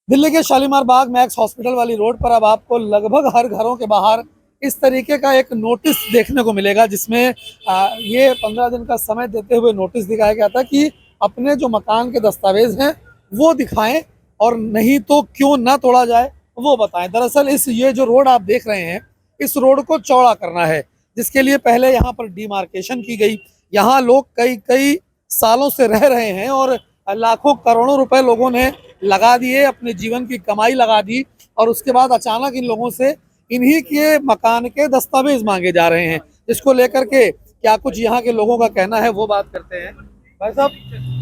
दिल्ली के शालीमार बाग max hospital वाली road पर अब आपको लगभग हर घरों के बाहर इस तरीके का एक नोटिस देखने को मिलेगा, जिसमें ये 15 दिन का समय देते हुए नोटिस दिखाया गया था कि अपने जो मकान के दस्तावेज हैं वो दिखाएं और नहीं तो क्यों ना तोड़ा जाए वो बताएं। दरअसल ये जो रोड आप देख रहे हैं, इस रोड को चौड़ा करना है, जिसके लिए पहले यहाँ पर डिमार्केशन की गई। यहाँ लोग कई कई सालों से रह रहे हैं और लाखों करोड़ों रुपए लोगों ने लगा दिए, अपने जीवन की कमाई लगा दी, और उसके बाद अचानक इन लोगों से इन्हीं के मकान के दस्तावेज मांगे जा रहे हैं। इसको लेकर के क्या कुछ यहाँ के लोगों का कहना है वो बात करते हैं। भाई साहब,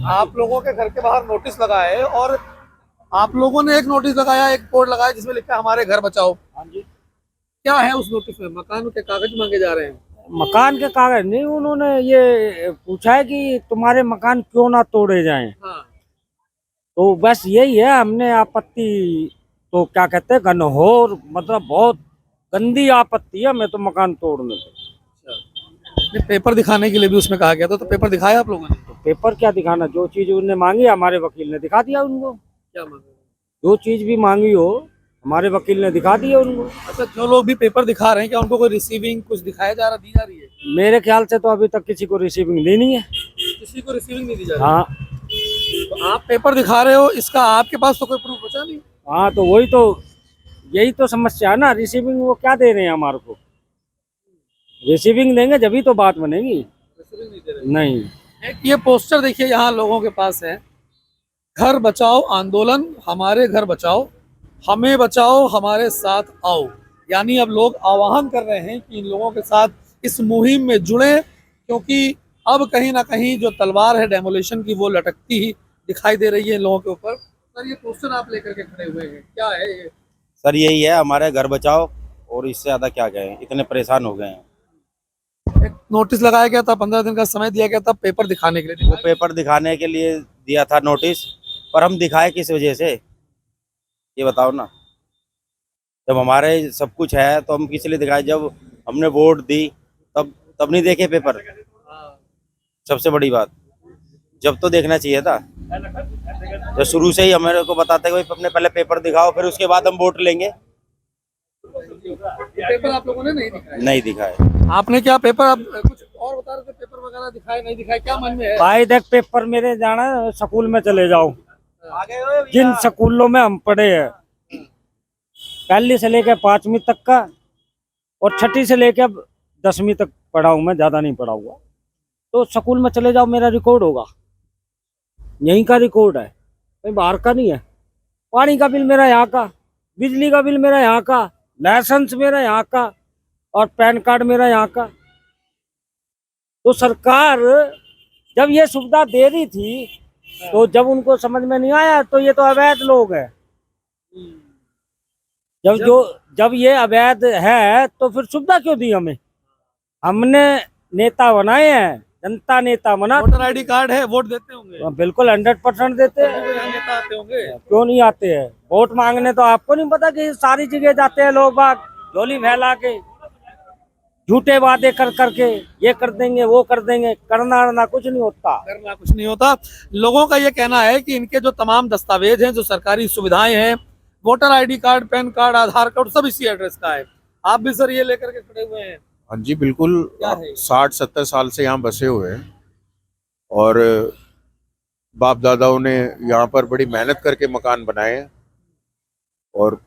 आप लोगों के घर के बाहर नोटिस लगा है और आप लोगों ने एक नोटिस लगाया, एक बोर्ड लगाया जिसमें लिखा है हमारे घर बचाओ। हाँ जी। क्या है उस नोटिस में? मकान के कागज मांगे जा रहे हैं। मकान के कागज नहीं, उन्होंने ये पूछा है कि तुम्हारे मकान क्यों ना तोड़े जाएं। हाँ। तो बस यही है। हमने आपत्ति तो क्या कहते हैं, घनघोर मतलब बहुत गंदी आपत्ति है। मैं तो मकान तोड़ने अच्छा। पेपर दिखाने के लिए भी उसमें कहा गया था, तो पेपर दिखाया आप लोगों ने? तो पेपर क्या दिखाना, जो चीज उन्होंने मांगी हमारे वकील ने दिखा दिया उनको। क्या मांगा? जो चीज भी मांगी हो हमारे वकील ने दिखा दिया उनको। अच्छा, जो लोग भी पेपर दिखा रहे हैं क्या उनको कोई रिसीविंग कुछ दिखाया जा रहा, दी जा रही है? मेरे ख्याल से तो अभी तक किसी को रिसीविंग देनी है। किसी को रिसीविंग नहीं दी जा रही? हाँ। तो आप पेपर दिखा रहे हो, इसका आपके पास तो कोई प्रूफ बचा नहीं। हाँ, तो वही तो, यही तो समस्या है ना। रिसीविंग वो क्या दे रहे हैं हमारे को? रिसीविंग देंगे जब ही तो बात बनेगी। रिसीविंग नहीं दे रहे? नहीं। एक ये पोस्टर देखिए यहाँ लोगों के पास है, घर बचाओ आंदोलन, हमारे घर बचाओ, हमें बचाओ, हमारे साथ आओ। यानी अब लोग आह्वान कर रहे हैं कि इन लोगों के साथ इस मुहिम में जुड़े, क्योंकि अब कहीं ना कहीं जो तलवार है डेमोलिशन की वो लटकती ही दिखाई दे रही है इन लोगों के ऊपर। सर, ये पोस्टर आप लेकर के खड़े हुए हैं, क्या है ये? सर यही है, हमारे घर बचाओ, और इससे ज्यादा क्या कहें, इतने परेशान हो गए हैं। एक नोटिस लगाया गया था, 15 दिन का समय दिया गया था पेपर दिखाने के लिए। वो पेपर दिखाने के लिए दिया था नोटिस, पर हम दिखाए किस वजह से, ये बताओ ना। जब हमारे सब कुछ है तो हम किस लिए दिखाए? जब हमने वोट दी तब नहीं देखे पेपर? सबसे बड़ी बात, जब तो देखना चाहिए था। जब शुरू से ही हमारे को बताते कि भाई अपने पहले पेपर दिखाओ, फिर उसके बाद हम वोट लेंगे। पेपर आप लोगों ने नहीं दिखाया? नहीं दिखाए। आपने क्या पेपर, आप कुछ और बता रहे थे, पेपर वगैरह दिखाए नहीं दिखाए, क्या मन में है? भाई देख, पेपर मेरे जाना स्कूल में चले जाओ, जिन स्कूलों में हम पढ़े हैं, पहली से लेकर 5वीं तक का और 6ठी से लेकर 10वीं तक पढ़ा हूँ मैं, ज्यादा नहीं पढ़ा हुआ। तो स्कूल में चले जाओ, मेरा रिकॉर्ड होगा, यहीं का रिकॉर्ड है, कहीं बाहर का नहीं है। पानी का बिल मेरा यहाँ का, बिजली का बिल मेरा यहाँ का, लाइसेंस मेरा यहाँ का, और पैन कार्ड मेरा यहाँ का। तो सरकार जब ये सुविधा दे रही थी, तो जब उनको समझ में नहीं आया तो ये तो अवैध लोग हैं। जब ये अवैध है तो फिर सुविधा क्यों दी हमें? हमने नेता बनाए हैं, जनता नेता बना। वोटर आईडी कार्ड है, वोट देते होंगे? बिल्कुल 100% देते हैं। नेता आते होंगे? क्यों नहीं आते हैं वोट मांगने? तो आपको नहीं पता कि सारी जगह जाते हैं लोग बाग, झोली फैला के, झूठे वादे कर करके, ये कर देंगे वो कर देंगे, करना कुछ नहीं होता। करना कुछ नहीं होता। लोगों का ये कहना है कि इनके जो तमाम दस्तावेज हैं, जो सरकारी सुविधाएं हैं, voter ID card, PAN card, Aadhaar card, सब इसी एड्रेस का है। आप भी सर ये लेकर के खड़े हुए हैं? हाँ जी, बिल्कुल। 60-70 साल से यहाँ बसे हुए हैं और बाप दादाओं ने यहाँ पर बड़ी मेहनत करके मकान बनाए हैं, और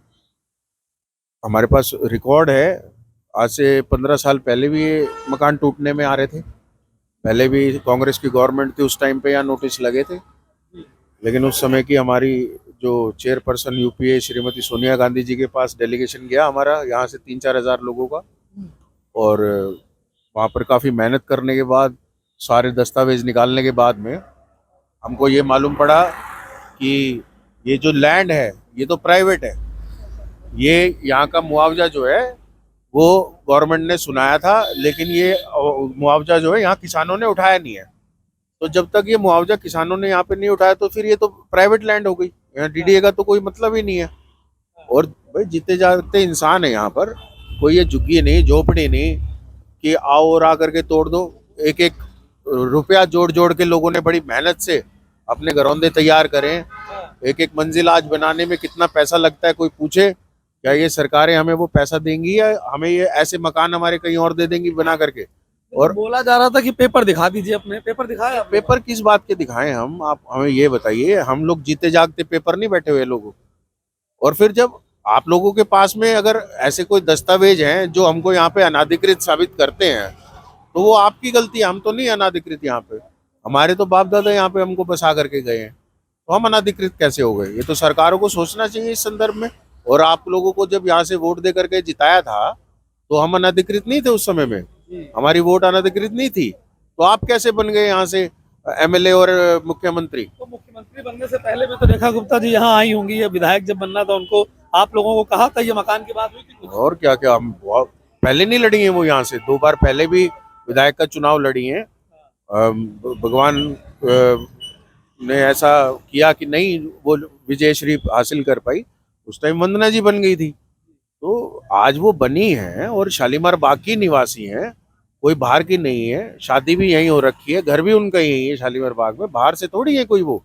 हमारे पास रिकॉर्ड है। आज से 15 साल पहले भी ये मकान टूटने में आ रहे थे। पहले भी कांग्रेस की गवर्नमेंट थी, उस टाइम पे यहाँ नोटिस लगे थे, लेकिन उस समय की हमारी जो चेयरपर्सन यूपीए श्रीमती सोनिया गांधी जी के पास डेलीगेशन गया हमारा, यहाँ से 3-4 हज़ार लोगों का, और वहाँ पर काफ़ी मेहनत करने के बाद, सारे दस्तावेज निकालने के बाद में हमको ये मालूम पड़ा कि ये जो लैंड है ये तो प्राइवेट है। ये यहाँ का मुआवजा जो है वो गवर्नमेंट ने सुनाया था, लेकिन ये मुआवजा जो है यहाँ किसानों ने उठाया नहीं है। तो जब तक ये मुआवजा किसानों ने यहाँ पे नहीं उठाया तो फिर ये तो प्राइवेट लैंड हो गई, यहाँ डीडीए का तो कोई मतलब ही नहीं है। और भाई जीते जाते इंसान है यहाँ पर, कोई ये झुग्गी नहीं, झोपड़ी नहीं कि आओ और आकर के तोड़ दो। एक एक रुपया जोड़ जोड़ के लोगों ने बड़ी मेहनत से अपने घरौंदे तैयार करें। एक एक मंजिल आज बनाने में कितना पैसा लगता है, कोई पूछे क्या? ये सरकारें हमें वो पैसा देंगी या हमें ये ऐसे मकान हमारे कहीं और दे देंगी बना करके? और बोला जा रहा था कि पेपर दिखा दीजिए, अपने पेपर दिखाया आपने? पेपर किस बात के दिखाएं हम? आप हमें ये बताइए, हम लोग जीते जागते पेपर नहीं बैठे हुए लोगों। और फिर जब आप लोगों के पास में अगर ऐसे कोई दस्तावेज हैं जो हमको यहाँ पे अनाधिकृत साबित करते हैं, तो वो आपकी गलती है। हम तो नहीं अनाधिकृत यहाँ पे, हमारे तो बाप दादा यहाँ पे हमको बसा करके गए हैं, तो हम अनाधिकृत कैसे हो गए? ये तो सरकारों को सोचना चाहिए इस संदर्भ में। और आप लोगों को जब यहाँ से वोट दे करके जिताया था तो हम अनाधिकृत नहीं थे उस समय में, हमारी वोट अनाधिकृत नहीं थी, तो आप कैसे बन गए यहाँ से एमएलए और मुख्यमंत्री? तो मुख्यमंत्री बनने से पहले भी तो रेखा गुप्ता जी यहाँ आई होंगी, ये विधायक जब बनना था उनको आप लोगों को कहा था, ये मकान की बात हुई थी कुछ? और क्या क्या, हम पहले नहीं लड़ी हैं वो यहाँ से, 2 बार पहले भी विधायक का चुनाव लड़ी हैं। भगवान ने ऐसा किया कि नहीं वो विजयश्री हासिल कर पाई, उस टाइम वंदना जी बन गई थी, तो आज वो बनी है और शालीमार बाग की निवासी हैं, कोई बाहर की नहीं है। शादी भी यहीं हो रखी है, घर भी उनका यहीं है शालीमार बाग में, बाहर से थोड़ी है कोई वो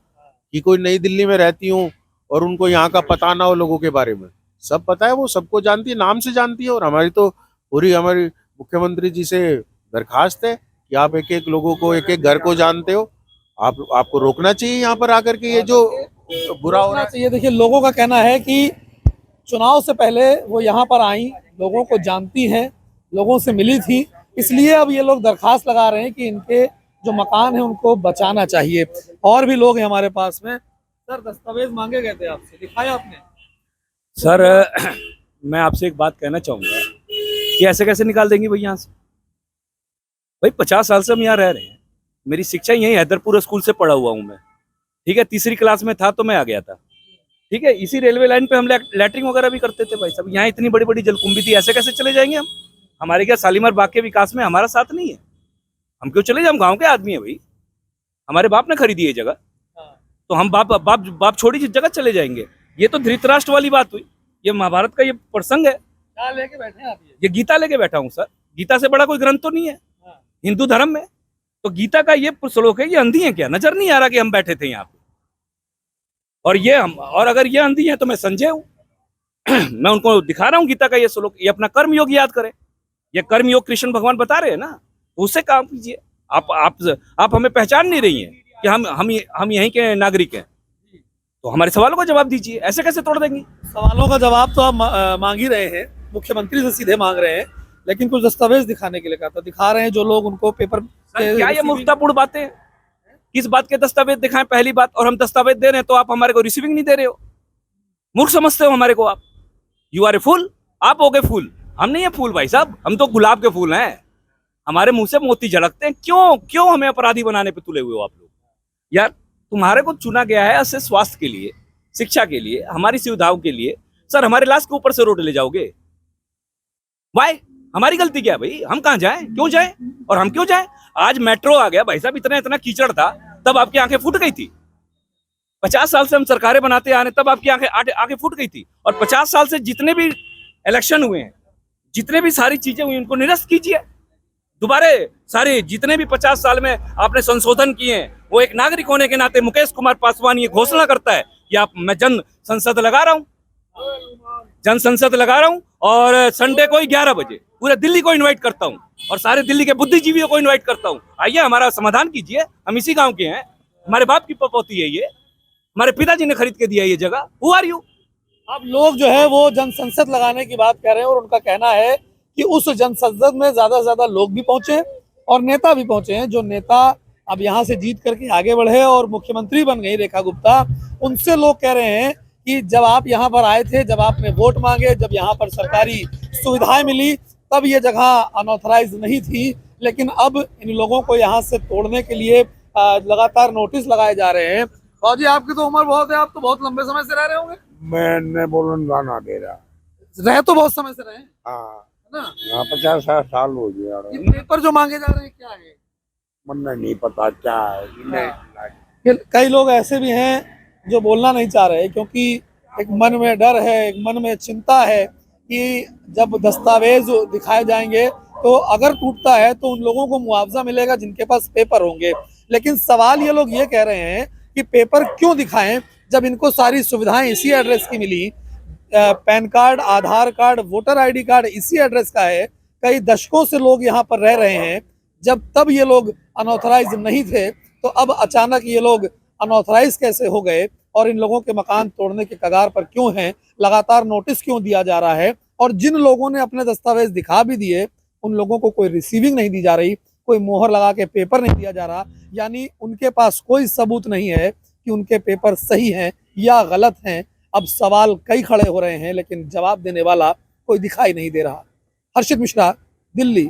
कि कोई नई दिल्ली में रहती हूँ और उनको यहाँ का पता ना हो। लोगों के बारे में सब पता है, वो सबको जानती है, नाम से जानती है। और हमारी तो पूरी हमारी मुख्यमंत्री जी से दरखास्त है कि आप एक एक लोगों को, एक एक घर को जानते हो, आपको रोकना चाहिए यहाँ पर आकर के ये जो बुरा हो रहा है। देखिए लोगों का कहना है कि चुनाव से पहले वो यहाँ पर आई, लोगों को जानती हैं, लोगों से मिली थी, इसलिए अब ये लोग दरखास्त लगा रहे हैं कि इनके जो मकान है उनको बचाना चाहिए। और भी लोग हैं हमारे पास में। सर दस्तावेज मांगे गए थे आपसे, दिखाया आपने? सर मैं आपसे एक बात कहना चाहूँगा कि ऐसे कैसे निकाल देंगे भाई यहाँ से? भाई 50 साल से हम यहाँ रह रहे हैं, मेरी शिक्षा यहीं हैदरपुर स्कूल से पढ़ा हुआ हूँ मैं, ठीक है। तीसरी क्लास में था तो मैं आ गया था, ठीक है। इसी रेलवे लाइन पे हम लैटरिंग वगैरह भी करते थे भाई साहब। यहाँ इतनी बड़ी बड़ी जलकुंभी थी, ऐसे कैसे चले जाएंगे हम? हमारे क्या शालीमार बाग के विकास में हमारा साथ नहीं है? हम क्यों चले जाए? हम गाँव के आदमी है भाई, हमारे बाप ने खरीदी है जगह, तो हम बाप छोड़ी जिस जगह चले जाएंगे। ये तो धृतराष्ट्र वाली बात हुई, ये महाभारत का ये प्रसंग है। क्या लेके बैठे हैं आप? ये गीता लेके बैठा हूँ सर, गीता से बड़ा कोई ग्रंथ तो नहीं है हिंदू धर्म में। तो गीता का ये श्लोक है, ये अंधी है क्या? नजर नहीं आ रहा कि हम बैठे थे यहाँ पे? और अगर ये अंधी है तो मैं संजय हूँ मैं उनको दिखा रहा हूँ गीता का ये श्लोक, ये अपना कर्म योग याद करें। ये कर्म योग कृष्ण भगवान बता रहे हैं ना, तो उससे काम कीजिए। आप हमें पहचान नहीं रही हैं कि हम यहीं के नागरिक हैं, तो हमारे सवालों का जवाब दीजिए। ऐसे कैसे तोड़ देंगे? सवालों का जवाब तो आप मांग ही रहे हैं, मुख्यमंत्री से सीधे मांग रहे हैं, लेकिन कुछ दस्तावेज दिखाने के लिए कहा था, दिखा रहे हैं जो लोग उनको पेपर। क्या ये मूर्खतापूर्ण बातें हैं? किस बात के दस्तावेज दिखाएं? पहली बात, और हम दस्तावेज दे रहे हैं तो आप हमारे को रिसीविंग नहीं दे रहे हो, मूर्ख समझते हो हमारे को आप। यू आर ए फूल, आप हो गए फूल, हम नहीं है फूल भाई साहब, हम तो गुलाब के फूल हैं, हमारे मुंह से मोती झलकते हैं। क्यों हमें अपराधी बनाने पे तुले हुए हो आप लोग? यार तुम्हारे को चुना गया है ऐसे स्वास्थ्य के लिए, शिक्षा के लिए, हमारी सुविधाओं के लिए। सर हमारे लाश के ऊपर से रोड ले जाओगे? वाई? हमारी गलती क्या है भाई? हम कहाँ जाएं? क्यों जाएं? और हम क्यों जाएं? आज मेट्रो आ गया भाई साहब, इतना कीचड़ था तब आपकी आंखें फूट गई थी। 50 साल से हम सरकारें बनाते आ रहे, तब आपकी आंखें फूट गई थी। और 50 साल से जितने भी इलेक्शन हुए हैं, जितने भी सारी चीजें हुई, उनको निरस्त कीजिए दोबारा। सारे जितने भी 50 साल में आपने संशोधन किए हैं, वो एक नागरिक होने के नाते मुकेश कुमार पासवान ये घोषणा करता है कि मैं जन संसद लगा रहा हूँ, और संडे को ही 11 बजे पूरे दिल्ली को इनवाइट करता हूँ और सारे दिल्ली के बुद्धिजीवियों को इनवाइट करता हूँ। आइए हमारा समाधान कीजिए, हम इसी गांव के हैं, हमारे बाप की पपौती है ये, हमारे पिताजी ने खरीद के दिया ये जगह। Who are you? अब लोग जो है वो जन संसद लगाने की बात कर रहे हैं, और उनका कहना है कि उस जन संसद में ज्यादा से ज्यादा लोग भी पहुंचे और नेता भी पहुंचे हैं। जो नेता अब यहाँ से जीत करके आगे बढ़े और मुख्यमंत्री बन गई रेखा गुप्ता, उनसे लोग कह रहे हैं कि जब आप यहाँ पर आए थे, जब आपने वोट मांगे, जब यहाँ पर सरकारी सुविधाएं मिली, तब ये जगह अनऑथराइज नहीं थी, लेकिन अब इन लोगों को यहाँ से तोड़ने के लिए लगातार नोटिस लगाए जा रहे हैं। जी आपकी तो उम्र बहुत है, आप तो बहुत लंबे समय से रह रहे होंगे। मैंने बोलना ना दे रहा, रह तो बहुत समय से रहे हैं हाँ ना? 50 साल हो गया। ये पेपर जो मांगे जा रहे हैं क्या है? मन नहीं पता क्या है कि नहीं। कई लोग ऐसे भी हैं जो बोलना नहीं चाह रहे, क्योंकि एक मन में डर है, एक मन में चिंता है कि जब दस्तावेज दिखाए जाएंगे तो अगर टूटता है तो उन लोगों को मुआवजा मिलेगा जिनके पास पेपर होंगे। लेकिन सवाल ये लोग ये कह रहे हैं कि पेपर क्यों दिखाएं जब इनको सारी सुविधाएं इसी एड्रेस की मिली। Pan card, Aadhaar card, voter ID card इसी एड्रेस का है। कई दशकों से लोग यहाँ पर रह रहे हैं। जब तब ये लोग अनऑथराइज नहीं थे तो अब अचानक ये लोग अनऑथराइज कैसे हो गए और इन लोगों के मकान तोड़ने के कगार पर क्यों हैं, लगातार नोटिस क्यों दिया जा रहा है, और जिन लोगों ने अपने दस्तावेज दिखा भी दिए उन लोगों को कोई रिसीविंग नहीं दी जा रही, कोई मोहर लगा के पेपर नहीं दिया जा रहा, यानी उनके पास कोई सबूत नहीं है कि उनके पेपर सही हैं या गलत हैं। अब सवाल कई खड़े हो रहे हैं लेकिन जवाब देने वाला कोई दिखाई नहीं दे रहा। हर्षित मिश्रा, दिल्ली।